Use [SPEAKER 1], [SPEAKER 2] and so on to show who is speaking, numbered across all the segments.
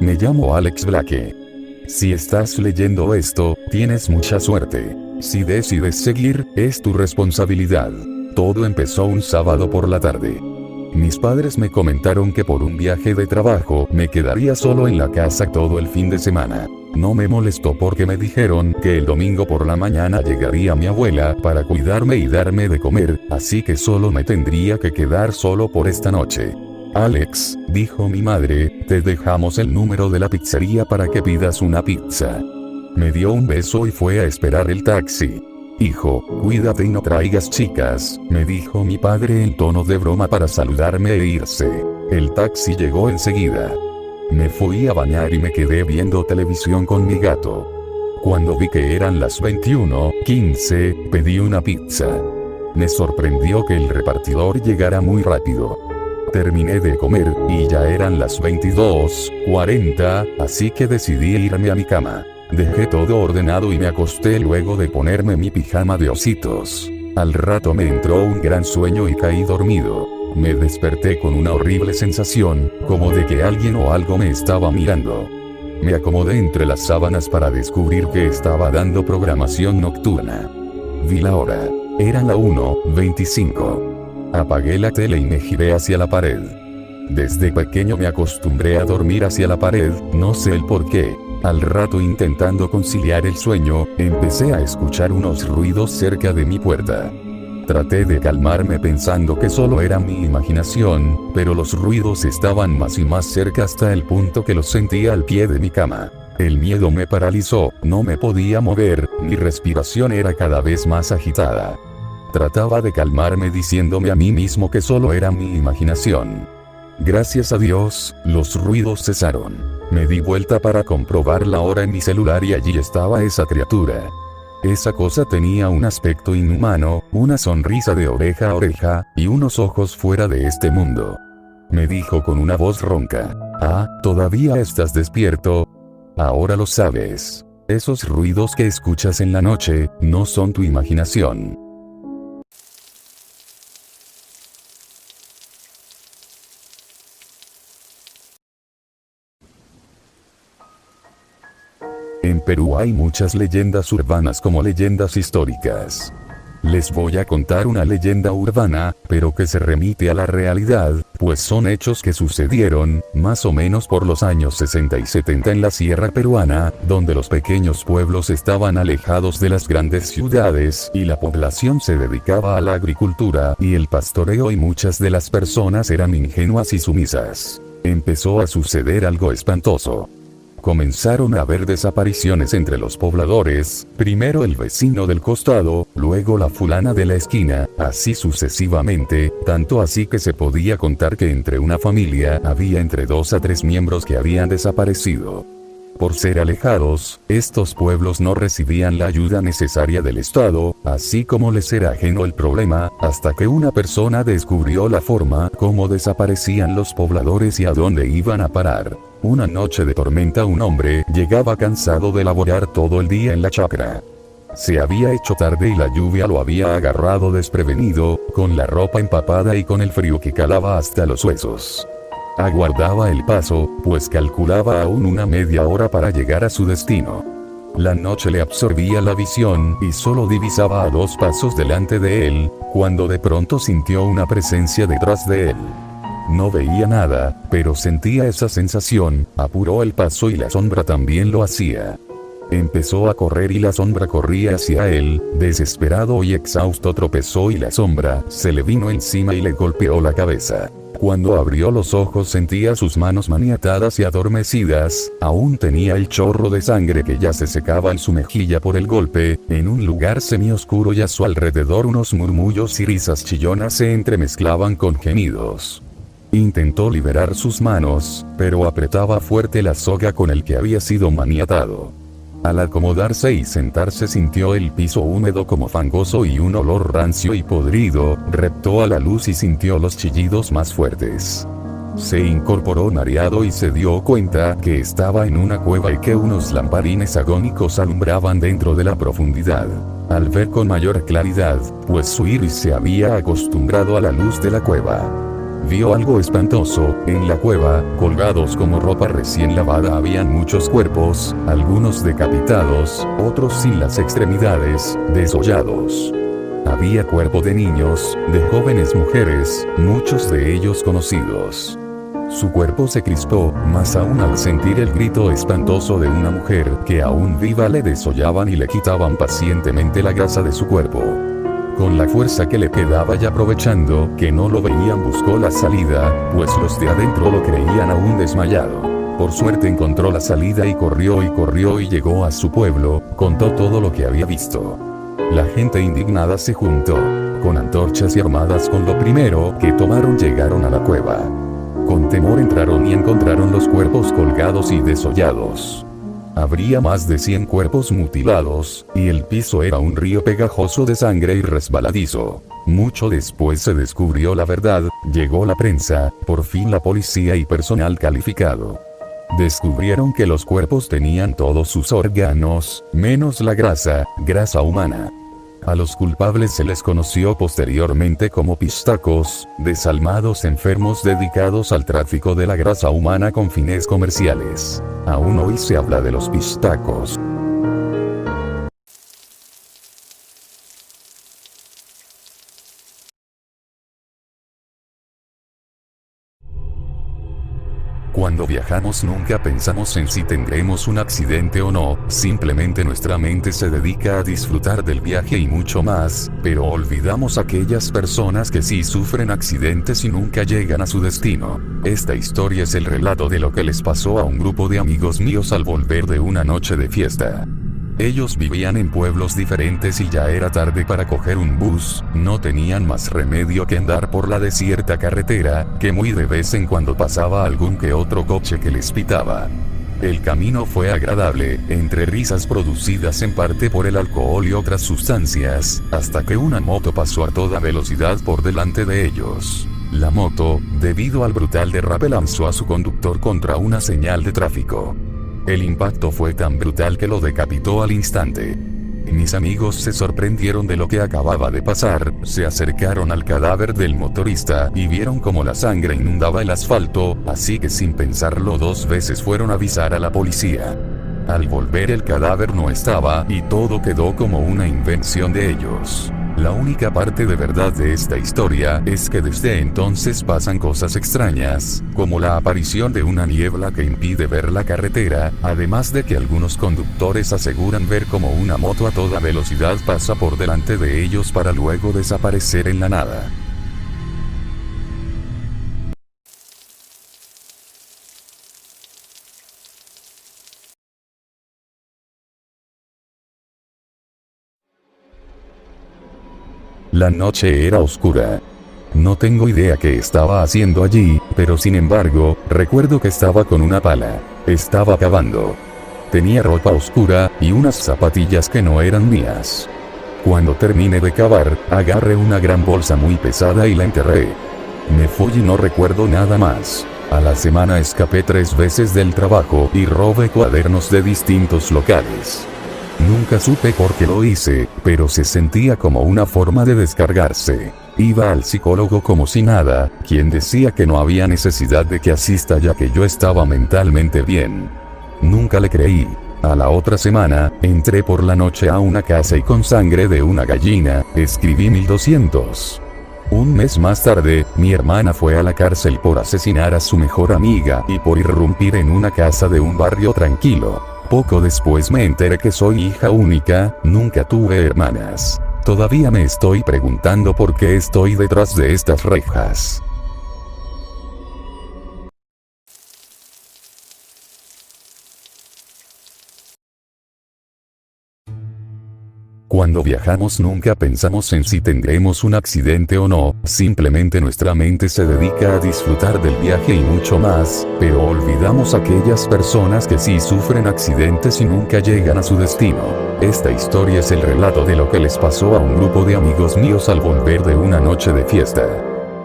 [SPEAKER 1] Me llamo Alex Blake. Si estás leyendo esto, tienes mucha suerte. Si decides seguir, es tu responsabilidad. Todo empezó un sábado por la tarde. Mis padres me comentaron que por un viaje de trabajo me quedaría solo en la casa todo el fin de semana. No me molestó porque me dijeron que el domingo por la mañana llegaría mi abuela para cuidarme y darme de comer, así que solo me tendría que quedar solo por esta noche. Alex, dijo mi madre, te dejamos el número de la pizzería para que pidas una pizza. Me dio un beso y fue a esperar el taxi. Hijo, cuídate y no traigas chicas, me dijo mi padre en tono de broma para saludarme e irse. El taxi llegó enseguida. Me fui a bañar y me quedé viendo televisión con mi gato. Cuando vi que eran las 21:15, pedí una pizza. Me sorprendió que el repartidor llegara muy rápido. Terminé de comer, y ya eran las 22:40, así que decidí irme a mi cama. Dejé todo ordenado y me acosté luego de ponerme mi pijama de ositos. Al rato me entró un gran sueño y caí dormido. Me desperté con una horrible sensación, como de que alguien o algo me estaba mirando. Me acomodé entre las sábanas para descubrir que estaba dando programación nocturna. Vi la hora. Era la 1:25. Apagué la tele y me giré hacia la pared. Desde pequeño me acostumbré a dormir hacia la pared, no sé el por qué. Al rato, intentando conciliar el sueño, empecé a escuchar unos ruidos cerca de mi puerta. Traté de calmarme pensando que solo era mi imaginación, pero los ruidos estaban más y más cerca hasta el punto que los sentía al pie de mi cama. El miedo me paralizó, no me podía mover, mi respiración era cada vez más agitada. Trataba de calmarme diciéndome a mí mismo que solo era mi imaginación. Gracias a Dios, los ruidos cesaron. Me di vuelta para comprobar la hora en mi celular y allí estaba esa criatura. Esa cosa tenía un aspecto inhumano, una sonrisa de oreja a oreja, y unos ojos fuera de este mundo. Me dijo con una voz ronca: «Ah, ¿todavía estás despierto? Ahora lo sabes. Esos ruidos que escuchas en la noche, no son tu imaginación». En Perú hay muchas leyendas urbanas como leyendas históricas. Les voy a contar una leyenda urbana, pero que se remite a la realidad, pues son hechos que sucedieron, más o menos por los años 60 y 70 en la sierra peruana, donde los pequeños pueblos estaban alejados de las grandes ciudades, y la población se dedicaba a la agricultura y el pastoreo y muchas de las personas eran ingenuas y sumisas. Empezó a suceder algo espantoso. Comenzaron a haber desapariciones entre los pobladores, primero el vecino del costado, luego la fulana de la esquina, así sucesivamente, tanto así que se podía contar que entre una familia había entre 2 a 3 miembros que habían desaparecido. Por ser alejados, estos pueblos no recibían la ayuda necesaria del Estado, así como les era ajeno el problema, hasta que una persona descubrió la forma como desaparecían los pobladores y a dónde iban a parar. Una noche de tormenta un hombre llegaba cansado de laborar todo el día en la chacra. Se había hecho tarde y la lluvia lo había agarrado desprevenido, con la ropa empapada y con el frío que calaba hasta los huesos. Aguardaba el paso, pues calculaba aún una media hora para llegar a su destino. La noche le absorbía la visión y solo divisaba a 2 pasos delante de él, cuando de pronto sintió una presencia detrás de él. No veía nada, pero sentía esa sensación, apuró el paso y la sombra también lo hacía. Empezó a correr y la sombra corría hacia él, desesperado y exhausto tropezó y la sombra se le vino encima y le golpeó la cabeza. Cuando abrió los ojos sentía sus manos maniatadas y adormecidas, aún tenía el chorro de sangre que ya se secaba en su mejilla por el golpe, en un lugar semioscuro y a su alrededor unos murmullos y risas chillonas se entremezclaban con gemidos. Intentó liberar sus manos, pero apretaba fuerte la soga con el que había sido maniatado. Al acomodarse y sentarse sintió el piso húmedo como fangoso y un olor rancio y podrido, reptó a la luz y sintió los chillidos más fuertes. Se incorporó mareado y se dio cuenta que estaba en una cueva y que unos lamparines agónicos alumbraban dentro de la profundidad. Al ver con mayor claridad, pues su iris se había acostumbrado a la luz de la cueva. Vio algo espantoso. En la cueva, colgados como ropa recién lavada, habían muchos cuerpos, algunos decapitados, otros sin las extremidades, desollados. Había cuerpo de niños, de jóvenes mujeres, muchos de ellos conocidos. Su cuerpo se crispó, más aún al sentir el grito espantoso de una mujer que aún viva le desollaban y le quitaban pacientemente la grasa de su cuerpo. Con la fuerza que le quedaba y aprovechando que no lo veían, buscó la salida, pues los de adentro lo creían aún desmayado. Por suerte encontró la salida y corrió y llegó a su pueblo, contó todo lo que había visto. La gente indignada se juntó. Con antorchas y armadas con lo primero que tomaron llegaron a la cueva. Con temor entraron y encontraron los cuerpos colgados y desollados. Habría más de 100 cuerpos mutilados, y el piso era un río pegajoso de sangre y resbaladizo. Mucho después se descubrió la verdad, llegó la prensa, por fin la policía y personal calificado. Descubrieron que los cuerpos tenían todos sus órganos, menos la grasa humana. A los culpables se les conoció posteriormente como pistacos, desalmados enfermos dedicados al tráfico de la grasa humana con fines comerciales. Aún hoy se habla de los pistacos. Cuando viajamos nunca pensamos en si tendremos un accidente o no, simplemente nuestra mente se dedica a disfrutar del viaje y mucho más, pero olvidamos aquellas personas que sí sufren accidentes y nunca llegan a su destino. Esta historia es el relato de lo que les pasó a un grupo de amigos míos al volver de una noche de fiesta. Ellos vivían en pueblos diferentes y ya era tarde para coger un bus, no tenían más remedio que andar por la desierta carretera, que muy de vez en cuando pasaba algún que otro coche que les pitaba. El camino fue agradable, entre risas producidas en parte por el alcohol y otras sustancias, hasta que una moto pasó a toda velocidad por delante de ellos. La moto, debido al brutal derrape, lanzó a su conductor contra una señal de tráfico. El impacto fue tan brutal que lo decapitó al instante. Mis amigos se sorprendieron de lo que acababa de pasar, se acercaron al cadáver del motorista y vieron cómo la sangre inundaba el asfalto, así que sin pensarlo dos veces fueron a avisar a la policía. Al volver el cadáver no estaba y todo quedó como una invención de ellos. La única parte de verdad de esta historia es que desde entonces pasan cosas extrañas, como la aparición de una niebla que impide ver la carretera, además de que algunos conductores aseguran ver como una moto a toda velocidad pasa por delante de ellos para luego desaparecer en la nada. La noche era oscura. No tengo idea qué estaba haciendo allí, pero sin embargo, recuerdo que estaba con una pala. Estaba cavando. Tenía ropa oscura, y unas zapatillas que no eran mías. Cuando terminé de cavar, agarré una gran bolsa muy pesada y la enterré. Me fui y no recuerdo nada más. A la semana escapé 3 veces del trabajo y robé cuadernos de distintos locales. Nunca supe por qué lo hice, pero se sentía como una forma de descargarse. Iba al psicólogo como si nada, quien decía que no había necesidad de que asista ya que yo estaba mentalmente bien. Nunca le creí. A la otra semana, entré por la noche a una casa y con sangre de una gallina, escribí 1200. Un mes más tarde, mi hermana fue a la cárcel por asesinar a su mejor amiga y por irrumpir en una casa de un barrio tranquilo. Poco después me enteré que soy hija única, nunca tuve hermanas. Todavía me estoy preguntando por qué estoy detrás de estas rejas. Cuando viajamos nunca pensamos en si tendremos un accidente o no, simplemente nuestra mente se dedica a disfrutar del viaje y mucho más, pero olvidamos aquellas personas que sí sufren accidentes y nunca llegan a su destino. Esta historia es el relato de lo que les pasó a un grupo de amigos míos al volver de una noche de fiesta.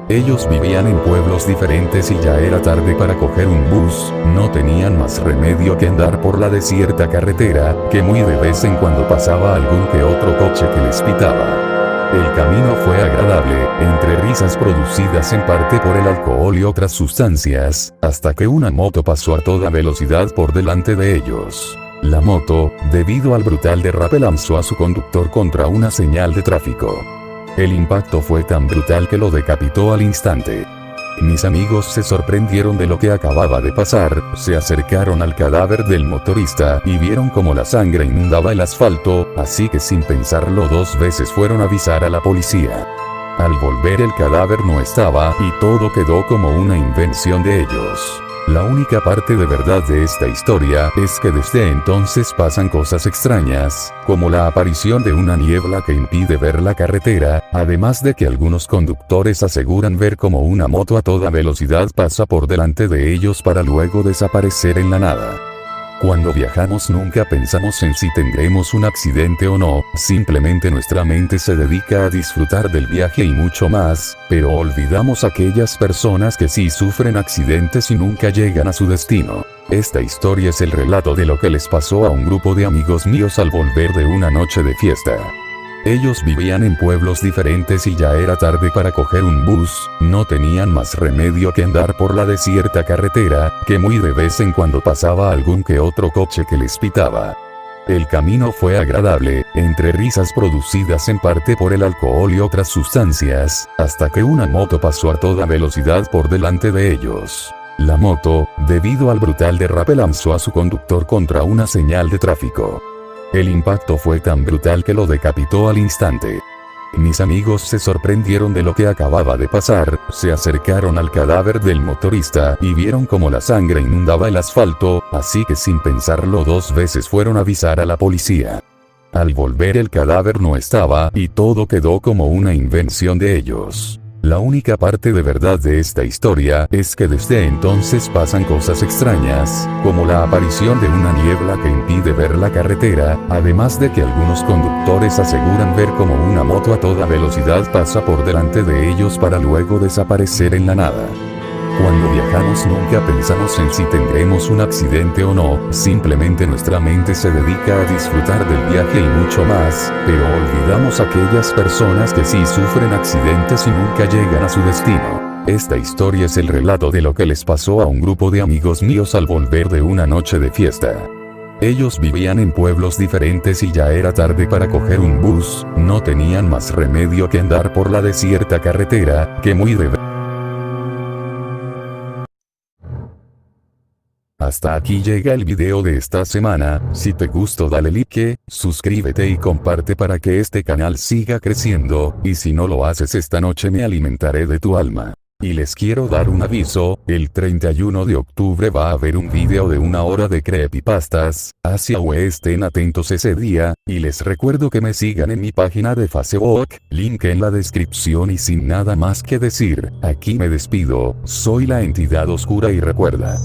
[SPEAKER 1] Ellos vivían en pueblos diferentes y ya era tarde para coger un bus, no tenían más remedio que andar por la desierta carretera, que muy de vez en cuando pasaba algún que otro coche que les pitaba. El camino fue agradable, entre risas producidas en parte por el alcohol y otras sustancias, hasta que una moto pasó a toda velocidad por delante de ellos. La moto, debido al brutal derrape, lanzó a su conductor contra una señal de tráfico. El impacto fue tan brutal que lo decapitó al instante. Mis amigos se sorprendieron de lo que acababa de pasar, se acercaron al cadáver del motorista y vieron cómo la sangre inundaba el asfalto, así que sin pensarlo dos veces fueron a avisar a la policía. Al volver el cadáver no estaba y todo quedó como una invención de ellos. La única parte de verdad de esta historia es que desde entonces pasan cosas extrañas, como la aparición de una niebla que impide ver la carretera, además de que algunos conductores aseguran ver como una moto a toda velocidad pasa por delante de ellos para luego desaparecer en la nada. Cuando viajamos nunca pensamos en si tendremos un accidente o no, simplemente nuestra mente se dedica a disfrutar del viaje y mucho más, pero olvidamos aquellas personas que sí sufren accidentes y nunca llegan a su destino. Esta historia es el relato de lo que les pasó a un grupo de amigos míos al volver de una noche de fiesta. Ellos vivían en pueblos diferentes y ya era tarde para coger un bus, no tenían más remedio que andar por la desierta carretera, que muy de vez en cuando pasaba algún que otro coche que les pitaba. El camino fue agradable, entre risas producidas en parte por el alcohol y otras sustancias, hasta que una moto pasó a toda velocidad por delante de ellos. La moto, debido al brutal derrape, lanzó a su conductor contra una señal de tráfico. El impacto fue tan brutal que lo decapitó al instante. Mis amigos se sorprendieron de lo que acababa de pasar, se acercaron al cadáver del motorista y vieron cómo la sangre inundaba el asfalto, así que sin pensarlo dos veces fueron a avisar a la policía. Al volver el cadáver no estaba y todo quedó como una invención de ellos. La única parte de verdad de esta historia es que desde entonces pasan cosas extrañas, como la aparición de una niebla que impide ver la carretera, además de que algunos conductores aseguran ver como una moto a toda velocidad pasa por delante de ellos para luego desaparecer en la nada. Cuando viajamos nunca pensamos en si tendremos un accidente o no, simplemente nuestra mente se dedica a disfrutar del viaje y mucho más, pero olvidamos aquellas personas que sí sufren accidentes y nunca llegan a su destino. Esta historia es el relato de lo que les pasó a un grupo de amigos míos al volver de una noche de fiesta. Ellos vivían en pueblos diferentes y ya era tarde para coger un bus, no tenían más remedio que andar por la desierta carretera, que muy de Hasta aquí llega el video de esta semana. Si te gustó dale like, suscríbete y comparte para que este canal siga creciendo, y si no lo haces esta noche me alimentaré de tu alma. Y les quiero dar un aviso, el 31 de octubre va a haber un video de 1 hora de creepypastas, así que estén atentos ese día, y les recuerdo que me sigan en mi página de Facebook, link en la descripción y sin nada más que decir, aquí me despido, soy la entidad oscura y recuerda.